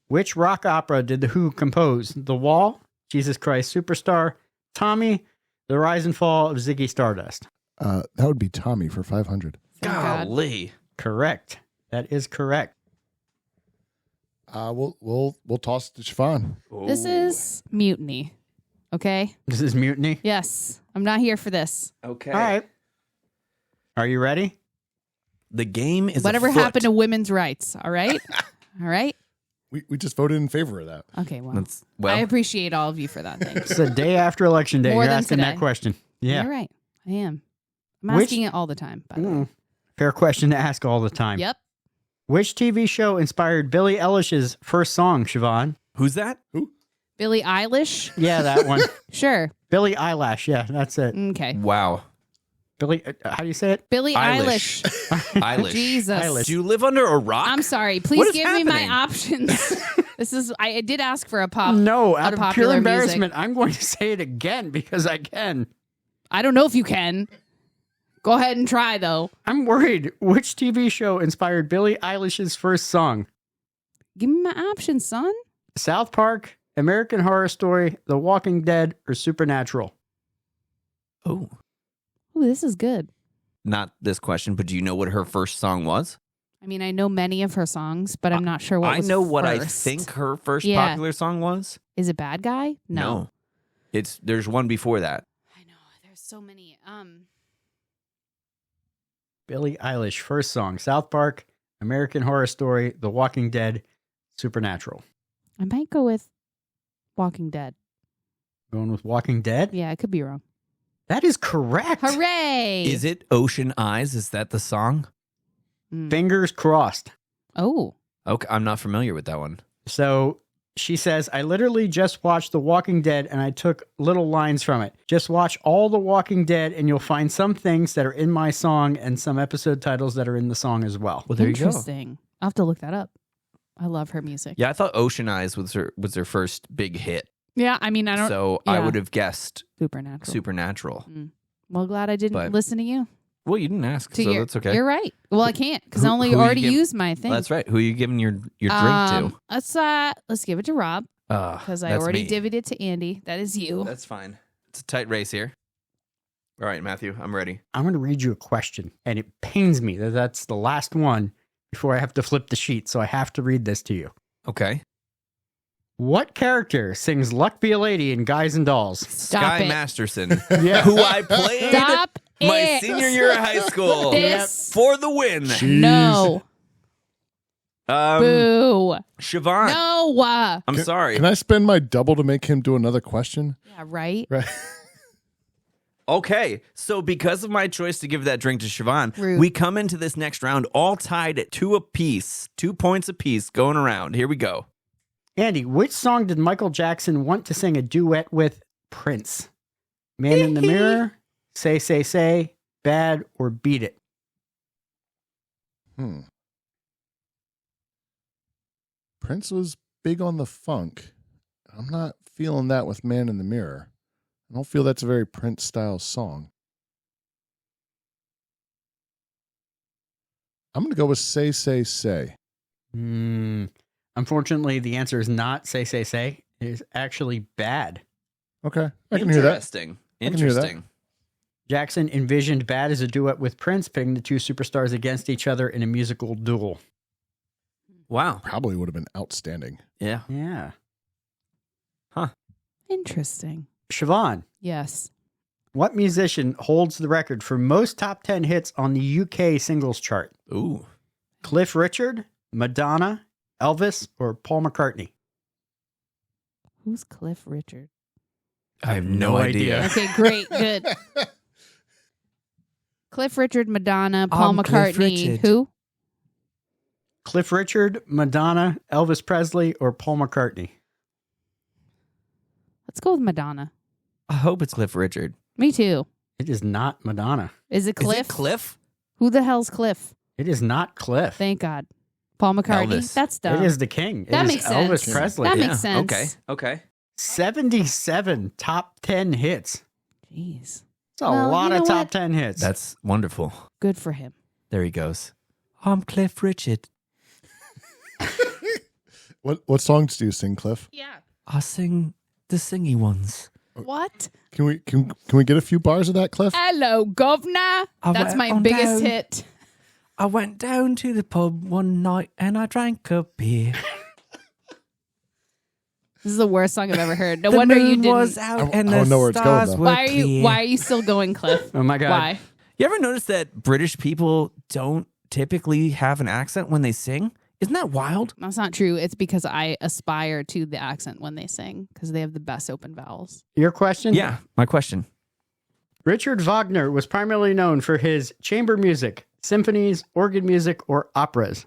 Which rock opera did The Who compose? The Wall, Jesus Christ Superstar, Tommy, The Rise and Fall of Ziggy Stardust? That would be Tommy for 500. Thank God. Golly. Correct. That is correct. We'll toss it to Siobhan. This is mutiny. Okay? This is Mutiny. Yes. I'm not here for this. Okay. All right. Are you ready? The game is Whatever afoot. happened to women's rights, all right? All right? We just voted in favor of that. Okay, well. That's, well, I appreciate all of you for that. Thanks. It's the day after Election Day. More You're than asking today. that question. Yeah. You're right. I am. I'm Which- asking it all the time, by the way. Fair question to ask all the time. Yep. Which TV show inspired Billie Eilish's first song, Siobhan? who's that? Billie Eilish? Yeah, that one. Sure. Billie Eyelash. Yeah, that's it. Okay. Wow. Billie, how do you say it? Billie Eilish. Eilish. Eilish. Jesus. Eilish. Do you live under a rock? I'm sorry. What Please is give me my happening? options. This is I did ask for a pop. No, out out of of pure popular embarrassment, I'm going to say it again because I can. I don't know if you can. Go ahead and try though. I'm worried. Which TV show inspired Billie Eilish's first song? Give me my options, son. South Park, American Horror Story, The Walking Dead, or Supernatural? Oh, Ooh, this is good. not this question, but do you know what her first song was? I mean, I know many of her songs, but I'm not sure what I was know what I first. think her first Yeah. popular song was. Is it Bad Guy? No. There's one before that. I know. There's so many. Billie Eilish, first song. South Park, American Horror Story, The Walking Dead, Supernatural. I might go with Walking Dead. Going with Walking Dead? Yeah, I could be wrong. That is correct. Hooray! Is it Ocean Eyes? Is that the song? Mm. Fingers crossed. Oh. Okay, I'm not familiar with that one. So she says, I literally just watched The Walking Dead and I took little lines from it. Just watch all The Walking Dead and you'll find some things that are in my song and some episode titles that are in the song as well. Well, there you go. Interesting. I'll have to look that up. I love her music. Yeah, I thought Ocean Eyes was her first big hit. Yeah, I mean, I don't... So I would have guessed Supernatural. Supernatural. Well, glad I didn't listen to you. Well, you didn't ask, so that's okay. You're right. Well, I can't because I Who already you give- used my thing. That's right. Who are you giving your drink to? Let's give it to Rob because I that's already me. divvied it to Andy. That is you. That's fine. It's a tight race here. All right, Matthew, I'm ready. I'm going to read you a question, and it pains me that that's the last one before I have to flip the sheet, so I have to read this to you. Okay. What character sings Luck Be a Lady in Guys and Dolls? Stop Sky it. Masterson, Yeah. who I played Stop my it. senior year of high school This. for the win. No. Boo. Siobhan, No. I'm sorry. Can I spend my double to make him do another question? Yeah, right? Right. Okay, so because of my choice to give that drink to Siobhan, Rude. we come into this next round all tied at 2 apiece, 2 points apiece going around. Here we go. Andy, which song did Michael Jackson want to sing a duet with Prince? Man in the Mirror, Say, Bad, or Beat It? Prince was big on the funk. I'm not feeling that with Man in the Mirror. I don't feel that's a very Prince style song. I'm going to go with Say. Unfortunately, the answer is not Say. It is actually Bad. Okay. I can hear that. Interesting. I can hear that. Interesting. Jackson envisioned Bad as a duet with Prince, pitting the two superstars against each other in a musical duel. Wow. Probably would have been outstanding. Yeah. Yeah. Interesting. Siobhan, Yes. what musician holds the record for most top 10 hits on the UK singles chart? Ooh. Cliff Richard, Madonna, Elvis, or Paul McCartney? Who's Cliff Richard? I have no idea. Okay, great. Good. Cliff Richard, Madonna, Paul I'm Cliff McCartney. Richard. Who? Cliff Richard, Madonna, Elvis Presley, or Paul McCartney? Let's go with Madonna. I hope it's Cliff Richard. Me too. It is not Madonna. Is it Cliff? Is it Cliff? Who the hell's Cliff? It is not Cliff. Thank God. Paul McCartney. Elvis. That's dumb. It is the king. That It is makes sense. Elvis Presley. That makes sense. Okay. 77 top 10 hits. Jeez. It's a Well, lot you of know top what? 10 hits. That's wonderful. Good for him. There he goes. I'm Cliff Richard. What songs do you sing, Cliff? Yeah. I sing the singy ones. What? Can we get a few bars of that, Cliff? Hello, governor. That's went my on biggest down. hit. I went down to the pub one night and I drank a beer. This is the worst song I've ever heard. No The wonder you moon didn't. was out and I the don't know where it's going, stars though. were Why are clear. you still going, Cliff? Oh my God. Why? You ever notice that British people don't typically have an accent when they sing? Isn't that wild? That's not true. It's because I aspire to the accent when they sing because they have the best open vowels. Your question? Yeah, my question. Richard Wagner was primarily known for his chamber music, symphonies, organ music, or operas.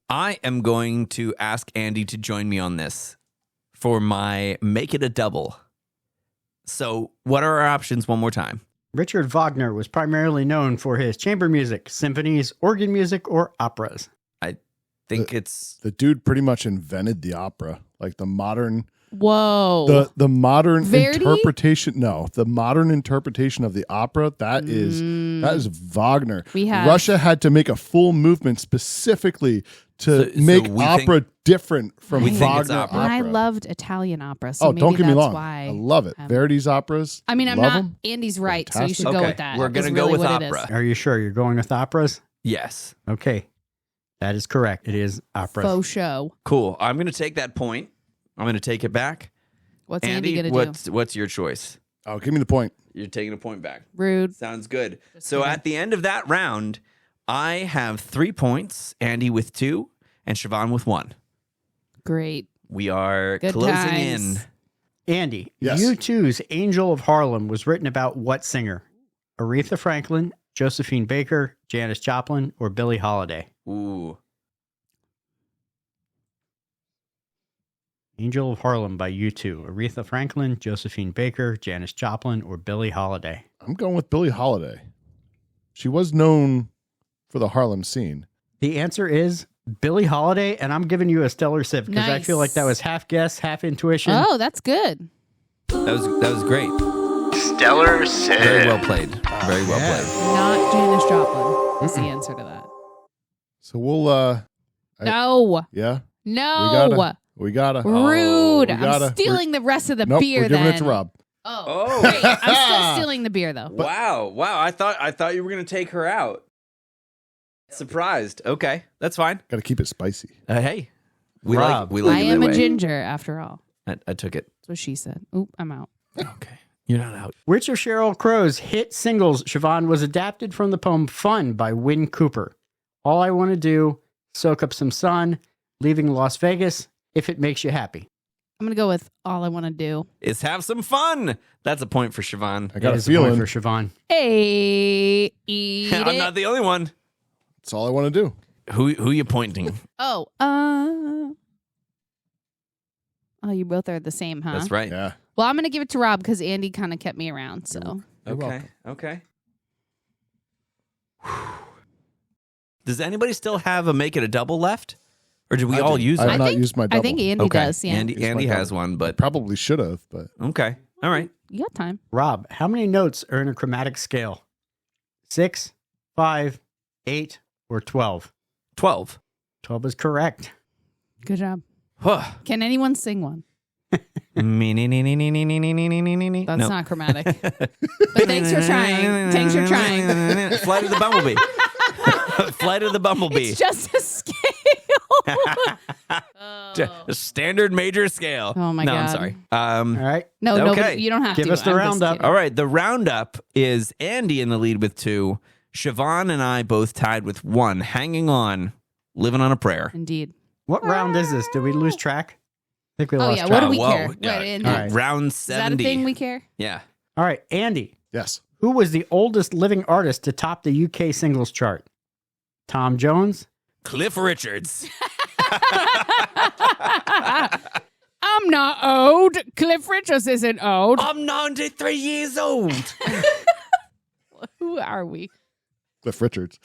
I am going to ask Andy to join me on this for my make it a double. So, what are our options one more time? Richard Wagner was primarily known for his chamber music, symphonies, organ music, or operas. I think it's The dude pretty much invented the opera, like the modern Whoa. the modern Verdi? interpretation. No, the modern interpretation of the opera. That is Wagner. We have- Russia had to make a full movement specifically to So make we opera different from we think it's Wagner opera. And I loved Italian opera, so Oh, maybe don't get me that's wrong. why. I love it. Verdi's operas. I mean, I'm love not. 'em. Andy's right, so you should Fantastic. go okay. with that. We're That's gonna go really with what it is. opera. Are you sure you're going with operas? Yes. Okay. That is correct. It is opera. Faux show. Cool. I'm going to take that point. I'm going to take it back. What's Andy Andy, gonna do? what's your choice? Oh, give me the point. You're taking a point back. Rude. Sounds good. Just So kidding. at the end of that round, I have 3 points, Andy with 2, and Siobhan with 1. Great. We are Good closing times. in. Andy, Yes. U2's Angel of Harlem was written about what singer? Aretha Franklin, Josephine Baker, Janis Joplin, or Billie Holiday? Ooh. Angel of Harlem by U2. Aretha Franklin, Josephine Baker, Janis Joplin, or Billie Holiday? I'm going with Billie Holiday. She was known for the Harlem scene. The answer is Billie Holiday, and I'm giving you a stellar sip because I feel like that was half guess, half intuition. Oh, that's good. That was great. Stellar Sip. Very well played. Very well played. Not Janis Joplin. Is the answer to that. So we'll No. yeah. No. We gotta Rude. I'm gotta- stealing the rest of the Nope, beer we're giving then. it to Rob. Oh. Wait, I'm still stealing the beer though. Wow. I thought you were gonna take her out. Surprised. Okay, that's fine. Gotta keep it spicy. Hey, we Rob. like I it am that a way. ginger after all. I took it. That's what she said. Oop, I'm out. Okay, you're not out. Which of Sheryl Crow's hit singles, Siobhan, was adapted from the poem Fun by Win Cooper? All I Want to Do, Soak Up Some Sun, Leaving Las Vegas, If It Makes You Happy. I'm going to go with All I Want to Do. Is have some fun. That's a point for Siobhan. I got That a is a point feeling for Siobhan. Hey, eat I'm it. not the only one. that's all I want to do. Who you pointing? Oh, you both are the same, huh? That's right. Yeah. Well, I'm going to give it to Rob because Andy kind of kept me around. So You're Okay. welcome. Okay. Does anybody still have a make it a double left? Or did we I all do. use I it? have not used my double. I think Andy Okay. does. Yeah. Andy Used my has double. one, but Probably should have, but okay. All right. You got time. Rob, how many notes are in a chromatic scale? 6, 5, 8, or 12? 12. 12 is correct. Good job. Huh. Can anyone sing one? That's No. not chromatic. But thanks for trying. Thanks for trying. Flight of the Bumblebee. Flight of the Bumblebee. It's just a scale. A standard major scale. Oh, my no, God. I'm sorry. All right. No, Okay. nobody, you don't have Give to. us the I'm just roundup. kidding. All right. The roundup is Andy in the lead with 2. Siobhan and I both tied with 1. Hanging on. Living on a prayer. Indeed. What round is this? Did we lose track? I think we Oh, lost yeah. track. What do we Whoa. care? Yeah. Right, Andy. All right. Round Is that a 70. thing we care? Yeah. All right, Andy. yes. Who was the oldest living artist to top the UK singles chart? Tom Jones? Cliff Richards. I'm not old. Cliff Richards isn't old. I'm 93 years old. Who are we? Cliff Richards.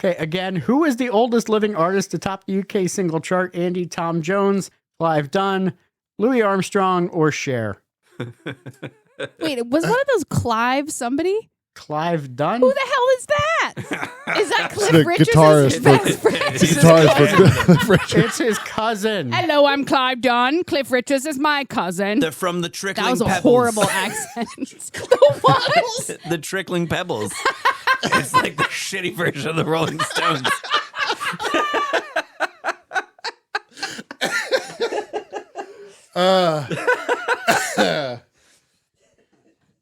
Okay, again, who is the oldest living artist to top the UK single chart? Andy, Tom Jones, Clive Dunn, Louis Armstrong, or Cher? Wait, was one of those Clive somebody? Clive Dunn? Who the hell is that? Is that The Cliff Richards' guitarist best for- friend? The guitarist for Cliff Richards. It's his cousin. Hello, I'm Clive Dunn. Cliff Richards is my cousin. They're from the Trickling That was a Pebbles. horrible accent. The what? The Trickling Pebbles. It's like the shitty version of the Rolling Stones.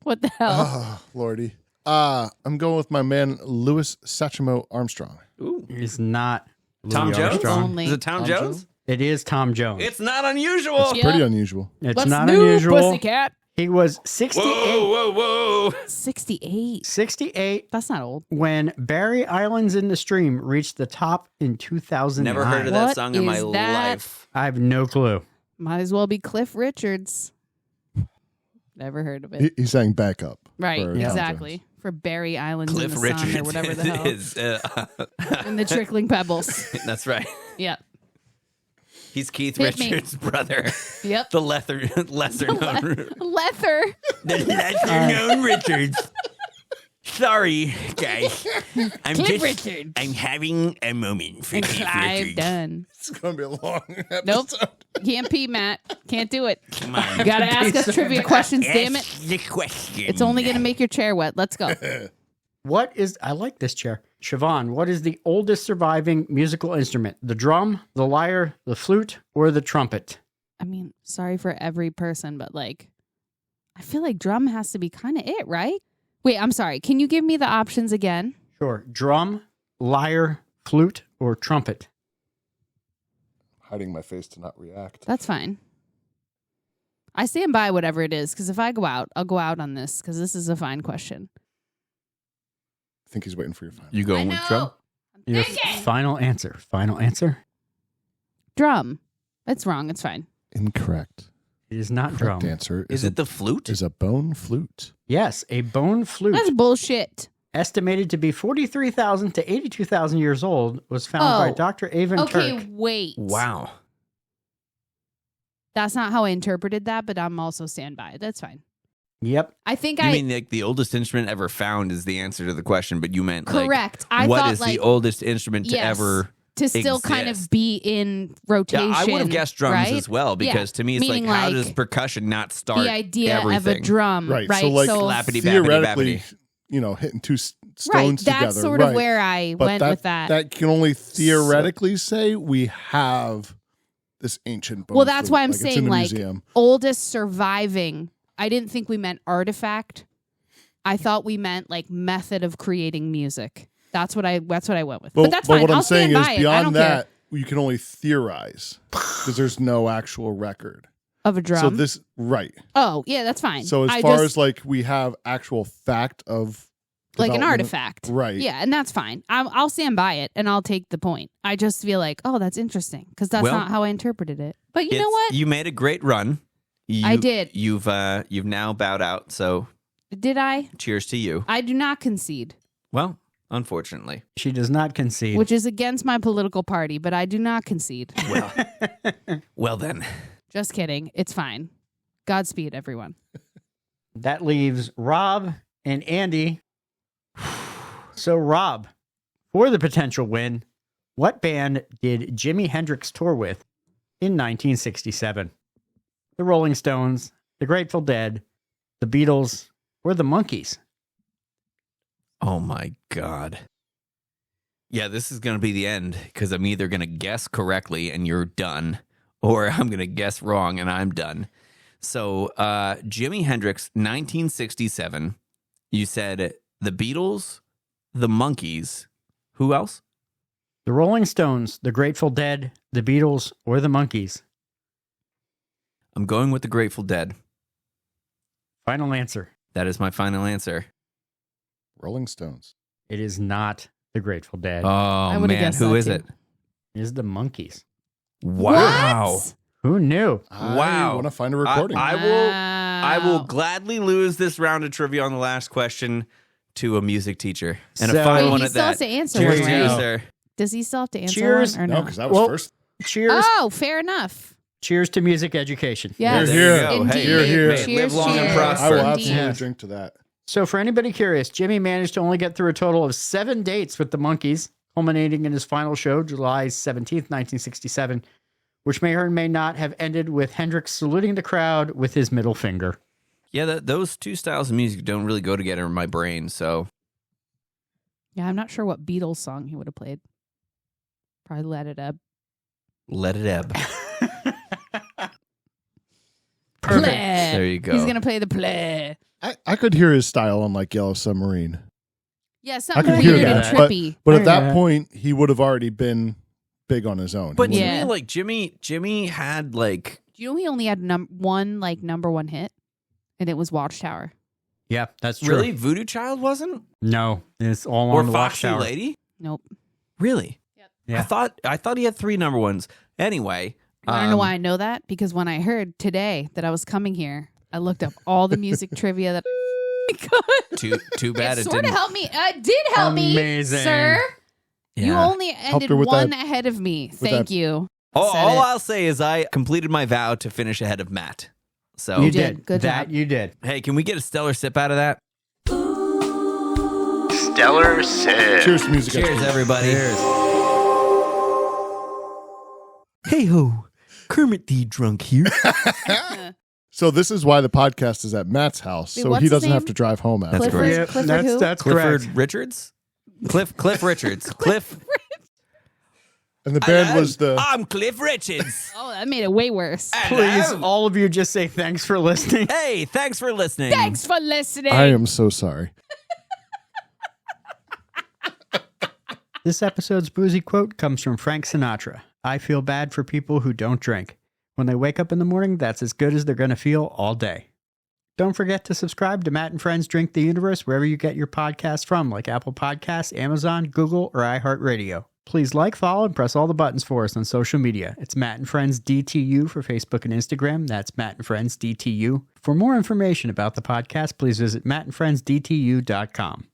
What the hell? Oh, Lordy. I'm going with my man Louis Sachimo Armstrong. Ooh. He's not Tom Louis Jones? Armstrong. Only- Is it Tom, Tom Jones? Jones? It is Tom Jones. It's not unusual. Yeah. Pretty unusual. It's What's not new, unusual. Pussycat? He was 68. Whoa, whoa, whoa. 68. 68 That's not old. when Barry Islands in the Stream reached the top in 2009. Never heard of that What song in my is that? life. I have no clue. Might as well be Cliff Richards. Never heard of it. He sang backup. Right, for Tom exactly. Jones. For Barry Islands in Cliff the Richards Sun or whatever the hell. is. And the Trickling Pebbles. That's right. Yeah. He's Keith Hit me. Richards' brother. Yep. The lesser known. Leather. The lesser known Richards. Sorry, guys. I'm Cliff Richards. I'm having a moment for And Keith Clive Richards. Dunn. It's going to be a long episode. Nope. Can't pee, Matt. Can't do it. Come on. You gotta ask us trivia questions, damn it. Ask the question. It's only gonna make your chair wet. Let's go. I like this chair. Siobhan, what is the oldest surviving musical instrument? The drum, the lyre, the flute, or the trumpet? I mean, sorry for every person, but like, I feel like drum has to be kind of it, right? Wait, I'm sorry. Can you give me the options again? Sure. Drum, lyre, flute, or trumpet? Hiding my face to not react. That's fine. I stand by whatever it is, because if I go out, I'll go out on this, because this is a fine question. I think he's waiting for your final. You going with drum? Your final answer. Final answer. Drum. It's wrong. It's fine. Incorrect. It is not Correct drum. answer Is it the flute? is a bone flute. Yes, a bone flute, That's bullshit. estimated to be 43,000 to 82,000 years old, was found by Oh. Dr. Avon Okay, Turk. wait. Wow. That's not how I interpreted that, but I'm also stand by it. That's fine. Yep. I think You mean like the oldest instrument ever found is the answer to the question, but you meant correct. like I what thought is like the oldest instrument to yes, ever to still kind of exist? be in rotation. Yeah, I would have guessed drums right? as well because to me it's Meaning, like how like, does percussion not start the idea everything? of a drum, Right. right? So, like, Slappity theoretically, bappity. hitting two stones right. together. That's sort of right. where I But went with that. That can only theoretically say we have this ancient bone Well, that's flute. why I'm Like, it's in saying a like museum. oldest surviving. I didn't think we meant artifact. I thought we meant like method of creating music. That's what I went with. But that's fine. what I'm I'll saying stand is by it. I beyond don't that, care. you can only theorize because there's no actual record. Of a drum. So this right. Oh, yeah, that's fine. So as I far just- as like we have actual fact of like an development- artifact. Right. Yeah, and that's fine. I'll stand by it and I'll take the point. I just feel like, oh, that's interesting because that's Well, not how I interpreted it. But you know It's- what? You made a great run. I did. You've now bowed out, so Did I? cheers to you. I do not concede, Well, unfortunately. She does not concede. which is against my political party, but I do not concede. Well then. Just kidding. It's fine. Godspeed, everyone. That leaves Rob and Andy. So, Rob, for the potential win, what band did Jimi Hendrix tour with in 1967? The Rolling Stones, the Grateful Dead, the Beatles, or the Monkees? Oh my God. Yeah, this is going to be the end because I'm either going to guess correctly and you're done, or I'm going to guess wrong and I'm done. So, Jimi Hendrix, 1967. You said the Beatles, the Monkees. Who else? The Rolling Stones, the Grateful Dead, the Beatles, or the Monkees? I'm going with the Grateful Dead. Final answer. That is my final answer. Rolling Stones. It is not the Grateful Dead. Oh, would've man. guessed Who that is too. it? It is the Monkees. Wow. What? Who knew? Wow. I want to find a recording. I will Wow. gladly lose this round of trivia on the last question to a music teacher. And So- a fine Wait, one he at still that. has to answer Cheers one, to you, right? sir. Does he still have to answer Cheers. one or no, no? because that was Well, first. Cheers. Oh, fair enough. Cheers to music education. Yes. There Here, you go. Indeed. Hey, Here, here. may it Cheers, live long and cheers. prosper. I will Indeed. absolutely Yes. drink to that. So, for anybody curious, Jimmy managed to only get through a total of 7 dates with the Monkees, culminating in his final show, July 17th, 1967, which may or may not have ended with Hendrix saluting the crowd with his middle finger. Yeah, those two styles of music don't really go together in my brain. So Yeah, I'm not sure what Beatles song he would have played. Probably Let It Up. let it ebb. Perfect. Play. There you go. He's gonna play the play. I could hear his style on like Yellow Submarine. Yeah, I something could hear weird and that. But, trippy. but at Yeah. that point, he would have already been big on his own. But He to Yeah. me, like Jimmy had like Do you know he only had one number one hit, and it was Watchtower. Yeah, that's true. really Voodoo Child wasn't, No, it's all or on the Foxy Watchtower. Lady. Nope. Really? Yeah. I thought he had 3 number ones. Anyway, I don't know why I know that, because when I heard today that I was coming here, I looked up all the music trivia that I could. Too bad It it sort of didn't. helped me. It did help Amazing. me, sir. You Yeah. only ended her with one that- ahead of me. Thank that- you. All Said it. I'll say is I completed my vow to finish ahead of Matt. So You did. did. Good that job. you did. hey, can we get a stellar sip out of that? Stellar Sip. Cheers to music. Cheers, education. everybody. Hey ho, Kermit the Drunk here. So this is why the podcast is at Matt's house, Wait, so what's he his doesn't have name? to drive home after. That's Clifford, great. Yep, Clifford who? that's Clifford correct. Richards? Cliff Richards. Cliff. And the band was the. I'm Cliff Richards. Oh, that made it way worse. Please, Hello. all of you just say thanks for listening. Hey, thanks for listening. Thanks for listening. I am so sorry. This episode's boozy quote comes from Frank Sinatra. I feel bad for people who don't drink. When they wake up in the morning, that's as good as they're going to feel all day. Don't forget to subscribe to Matt and Friends Drink the Universe wherever you get your podcasts from, like Apple Podcasts, Amazon, Google, or iHeartRadio. Please like, follow, and press all the buttons for us on social media. It's Matt and Friends DTU for Facebook and Instagram. That's Matt and Friends DTU. For more information about the podcast, please visit mattandfriendsdtu.com.